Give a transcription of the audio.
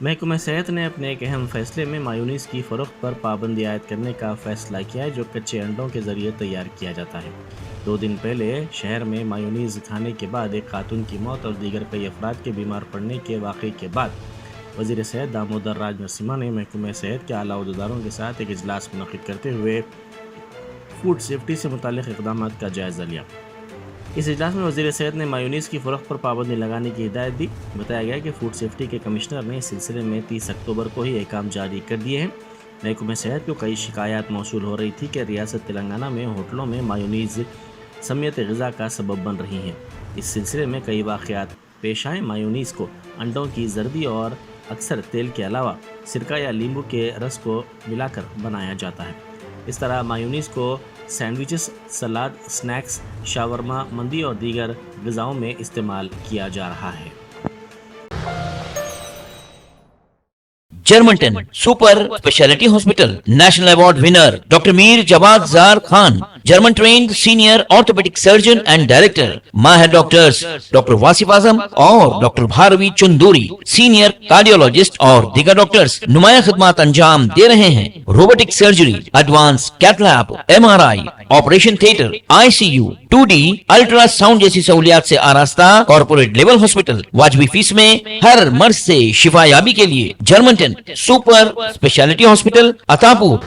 محکمہ صحت نے اپنے ایک اہم فیصلے میں مایونیز کی فروخت پر پابندی عائد کرنے کا فیصلہ کیا ہے، جو کچے انڈوں کے ذریعے تیار کیا جاتا ہے۔ 2 دن پہلے شہر میں مایونیز کھانے کے بعد ایک خاتون کی موت اور دیگر کئی افراد کے بیمار پڑنے کے واقعے کے بعد وزیر صحت دامودر راج نرسمہا نے محکمہ صحت کے اعلیٰ عہدیداروں کے ساتھ ایک اجلاس منعقد کرتے ہوئے فوڈ سیفٹی سے متعلق اقدامات کا جائزہ لیا۔ اس اجلاس میں وزیر صحت نے مایونیز کی فروخت پر پابندی لگانے کی ہدایت دی۔ بتایا گیا کہ فوڈ سیفٹی کے کمشنر نے اس سلسلے میں 30 اکتوبر کو ہی احکام جاری کر دیے ہیں۔ محکمہ صحت کو کئی شکایات موصول ہو رہی تھی کہ ریاست تلنگانہ میں ہوٹلوں میں مایونیز سمیت غذا کا سبب بن رہی ہیں۔ اس سلسلے میں کئی واقعات پیش آئے۔ مایونیز کو انڈوں کی زردی اور اکثر تیل کے علاوہ سرکہ یا لیمبو کے رس کو ملا کر بنایا جاتا ہے۔ اس طرح مایونیز کو سینڈوچز، سلاد، سنیکس، شاورما، مندی اور دیگر غذاؤں میں استعمال کیا جا رہا ہے۔ Germanten super speciality hospital national award winner doctor Mir Jawad Zar Khan, German trained senior orthopaedic surgeon and director, ماہر ڈاکٹرز ڈاکٹر واصف اعظم اور doctor Bharavi Chanduri, senior cardiologist اور دیگر ڈاکٹرز نمایاں خدمات انجام دے رہے ہیں۔ Robotic surgery, advance cath lab, MRI، operation theatre, ICU، 2D ultrasound جیسی سہولیات سے آراستہ کارپوریٹ لیول ہاسپٹل، واجبی فیس میں ہر مرض سے شفا یابی کے لیے جرمنٹن سپر اسپیشلٹی ہاسپٹل، عطاپور۔